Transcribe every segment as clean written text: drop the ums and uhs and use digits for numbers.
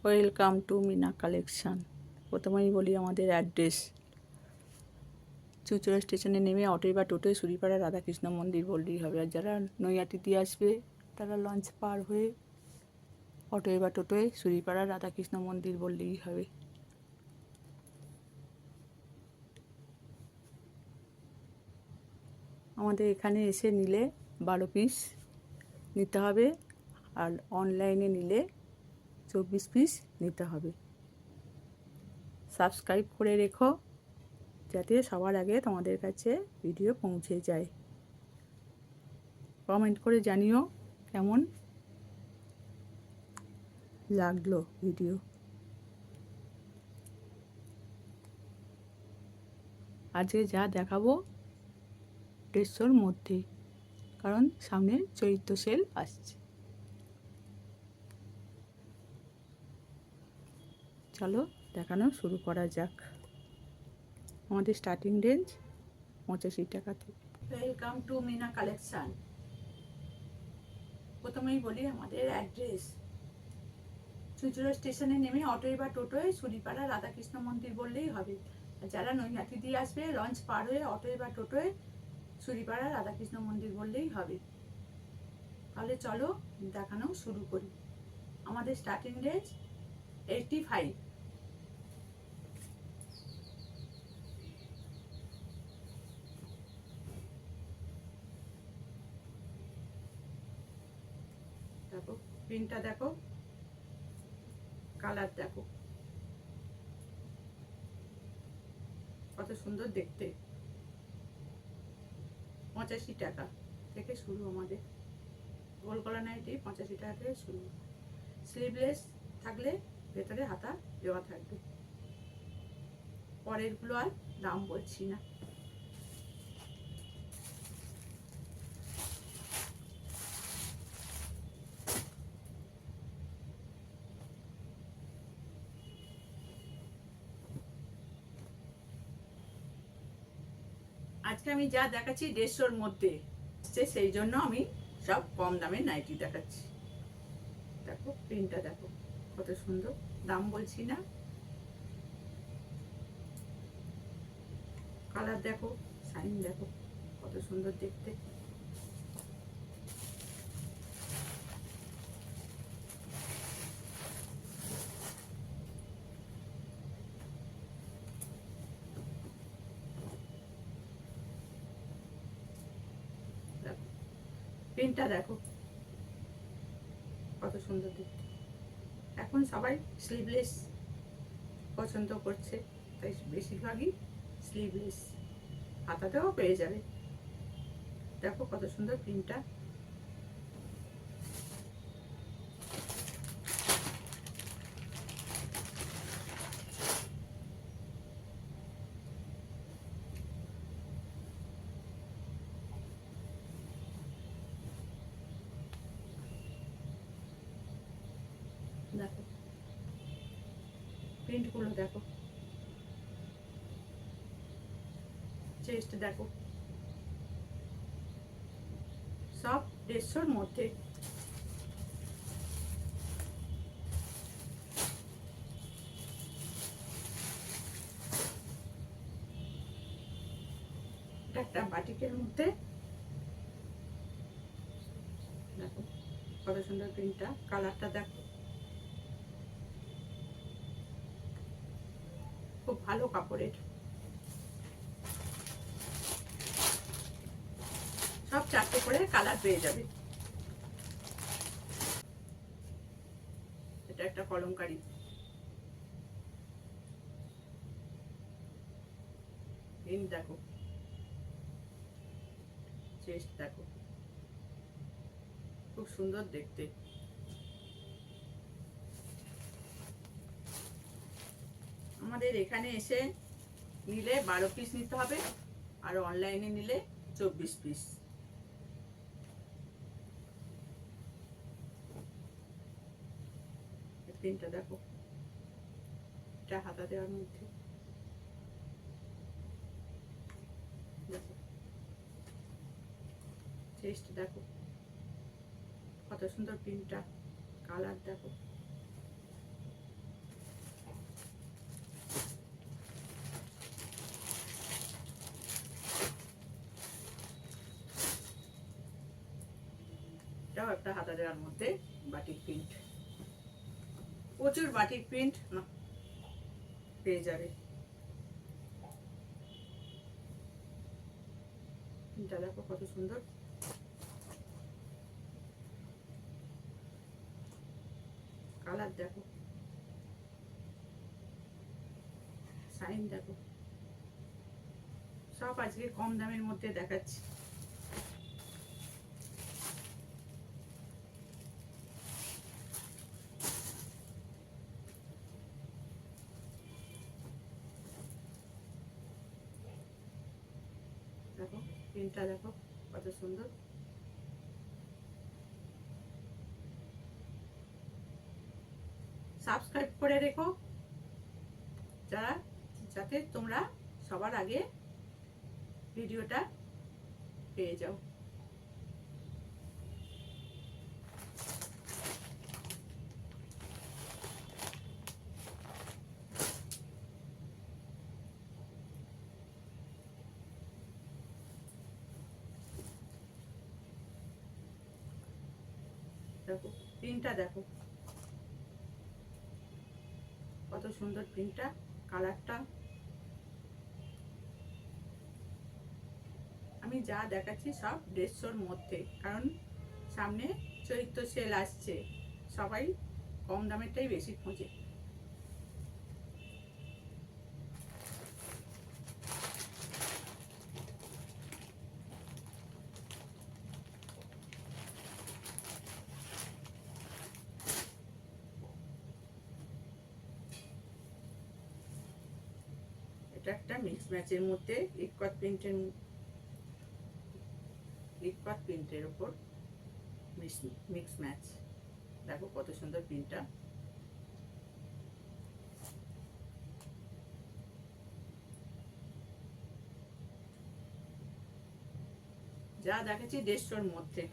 Welcome to Mina collection. প্রথমেই বলি আমাদের অ্যাড্রেস চুচড়া স্টেশনে নেমে অটোয় বা টোটোয় সুরিপাড়া রাধাকৃষ্ণ মন্দির বললেই হবে। আর যারা নৈহাটি দিয়ে আসবে তারা লঞ্চ পার হয়ে অটোয় বা টোটোয় সুরিপাড়া রাধাকৃষ্ণ মন্দির বললেই হবে। আমাদের এখানে এসে নিলে 12 পিস নিতে হবে, আর অনলাইনে নিলে 24 পিস নিতে হবে। সাবস্ক্রাইব করে রেখো যাতে সবার আগে তোমাদের কাছে ভিডিও পৌঁছে যায়। কমেন্ট করে জানিও কেমন লাগলো ভিডিও। আজকে যা দেখাবো 150-র মধ্যে, কারণ সামনে চৈত্র সেল আসছে। চলো দেখানো শুরু করা যাক। আমাদের স্টার্টিং রেঞ্জ 85 টাকা থেকে। Welcome to Mina collection. প্রথমেই বলি আমাদের অ্যাড্রেস চুচড়া স্টেশনে নেমে অটোয় বা টোটোয় সুরিপাড়া রাধাকৃষ্ণ মন্দির বললেই হবে। যারা নৈহাটি দিয়ে আসবে লঞ্চ পার হয়ে অটোয় বা টোটোয় সুরিপাড়া রাধাকৃষ্ণ মন্দির বললেই হবে। তাহলে চলো দেখানো শুরু করি। আমাদের স্টার্টিং রেঞ্জ 85। দেখো প্রিন্টটা, দেখো কালার, দেখো কত সুন্দর দেখতে। 85 টাকা থেকে শুরু আমাদের গোল গলা নাইটি। 85 টাকা থেকে শুরু। স্লিভলেস থাকলে ভেতরে হাতা দেওয়া থাকবে। পরেরগুলো আর দাম বলছি না। আজকে আমি যা দেখাচ্ছি 150-র মধ্যে, সেই জন্য আমি সব কম দামের নাইটি দেখাচ্ছি। দেখো প্রিন্টটা, দেখো কত সুন্দর, দাম বলছি না। কালার দেখো, শাইন দেখো কত সুন্দর দেখতে। প্রিন্টটা দেখো কত সুন্দর দেখতে। এখন সবাই স্লিভলেস পছন্দ করছে, তাই বেশিরভাগই স্লিভলেস। হাতাতেও পেয়ে যাবে। দেখো কত সুন্দর প্রিন্টটা। দেখো প্রিন্টগুলো, দেখো চেস্ট দেখো, সব 150-র মধ্যে। একটা বাটিকের মধ্যে দেখো কত সুন্দর প্রিন্টটা। কালারটা দেখো, খুব ভালো কাপড়ের। সব 4টে করে কালার পেয়ে যাবে। এটা একটা কলমকারি। প্রিন্ট দেখো, চেস্ট দেখো, খুব সুন্দর দেখতে। আমাদের এখানে এসে নিলে 12 পিস নিতে হবে, আর অনলাইনে নিলে 24 পিস। প্রিন্টটা দেখো, এটা হাতা দেওয়ার মধ্যে। দেখো চেস্ট দেখো কত সুন্দর প্রিন্টটা। কালার দেখো, 7,500 মধ্যে বাটিক প্রিন্ট, প্রচুর বাটিক প্রিন্ট পেয়ে যাবে। প্রিন্টটা দেখো কত সুন্দর, কালার দেখো, সাইন দেখো, সব আজকে কম দামের মধ্যে দেখাচ্ছি। দেখো প্রিন্টটা দেখো কত সুন্দর। সাবস্ক্রাইব করে রেখো যাতে তোমরা সবার আগে ভিডিওটা পেয়ে যাও। দেখো প্রিন্টটা দেখো কত সুন্দর, প্রিন্টটা, কালারটা। আমি যা দেখাচ্ছি সব 150-র মধ্যে, কারণ সামনে চৈত্র সেল আসছে, সবাই কম দামেরটাই বেশি খোঁজে। এটা একটা মিক্স ম্যাচের মধ্যে ইকট প্রিন্টের উপর মিক্স ম্যাচ। দেখো কত সুন্দর প্রিন্টটা। যা দেখাচ্ছি 150-র মধ্যে।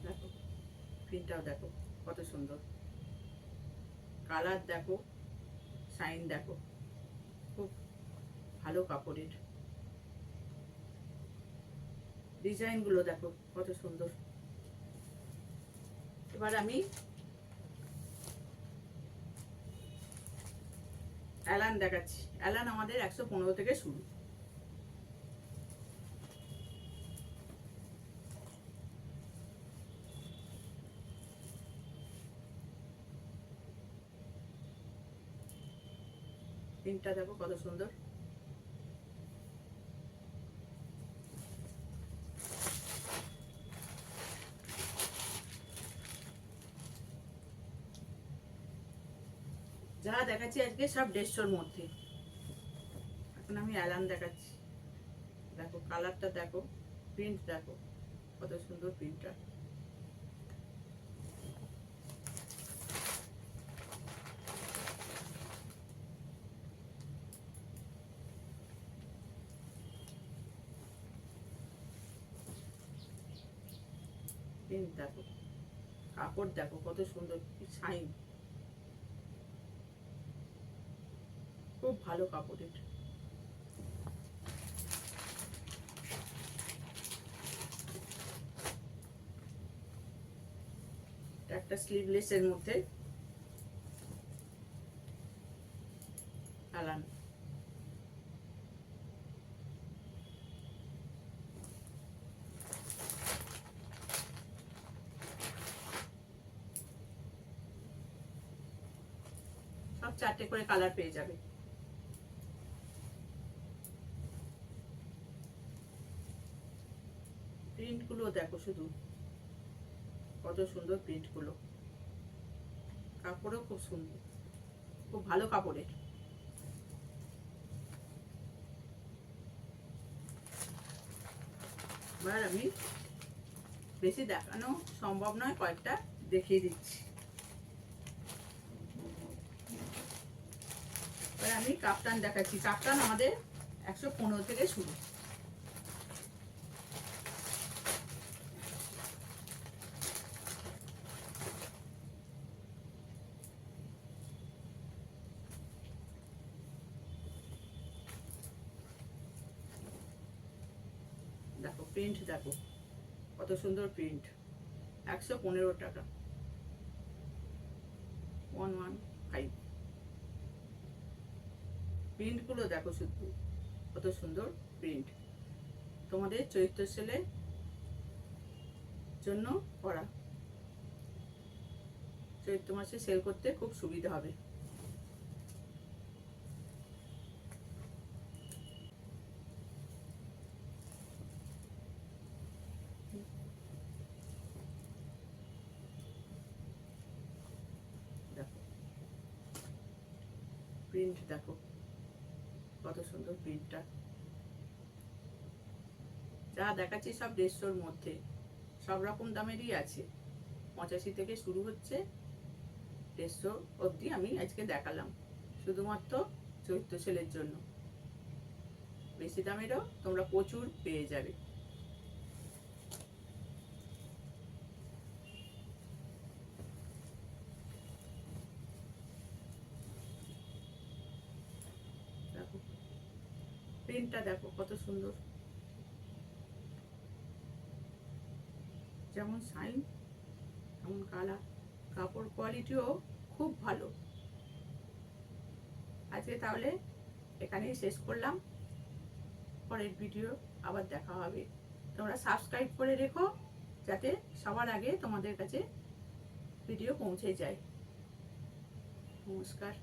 দেখো প্রিন্টটাও দেখো কত সুন্দর, কালার দেখো, সাইন দেখো, খুব ভালো কাপড়ের। ডিজাইনগুলো দেখো কত সুন্দর। এবার আমি অ্যালান দেখাচ্ছি। অ্যালান আমাদের 115 থেকে শুরু। প্রিন্টটা দেখো কত সুন্দর। যা দেখাচ্ছি আজকে সব 150-র মধ্যে। এখন আমি অ্যালান দেখাচ্ছি। দেখো কালারটা দেখো, প্রিন্ট দেখো কত সুন্দর প্রিন্টটা। প্রিন্ট দেখো, কাপড় দেখো কত সুন্দর, শাইন, খুব ভালো কাপড়ের। একটা স্লিভলেসের মধ্যে অ্যালান। সব 4টে করে কালার পেয়ে যাবে। প্রিন্টগুলো দেখো শুধু কত সুন্দর প্রিন্টগুলো, কাপড়ও খুব সুন্দর, খুব ভালো কাপড়ের। এবার আমি বেশি দেখানো সম্ভব নয়, কয়েকটা দেখিয়ে দিচ্ছি। এবার আমি কাপ্তান দেখাচ্ছি। কাপ্তান আমাদের 115 থেকে শুরু। প্রিন্ট দেখো কত সুন্দর প্রিন্ট, 115 টাকা, 115। প্রিন্টগুলো দেখো শুধু কত সুন্দর প্রিন্ট, তোমাদের চৈত্র সেলের জন্য করা, চৈত্র মাসে সেল করতে খুব সুবিধা হবে। দেখো প্রিন্ট দেখো কত সুন্দর প্রিন্টটা, যা দেখাচ্ছি সব 150-র মধ্যে, সব রকম দামেরই আছে, 85 থেকে শুরু হচ্ছে, 150 অবধি আমি আজকে দেখালাম শুধুমাত্র চৈত্র সেলের জন্য। বেশি দামেরও তোমরা প্রচুর পেয়ে যাবে। দেখো প্রিন্টটা দেখো কত সুন্দর, যেমন শাইন তেমন কালার, কাপড় কোয়ালিটিও খুব ভালো। আজকে তাহলে এখানেই শেষ করলাম, পরের ভিডিও আবার দেখা হবে। তোমরা সাবস্ক্রাইব করে রেখো যাতে সবার আগে তোমাদের কাছে ভিডিও পৌঁছে যায়। নমস্কার।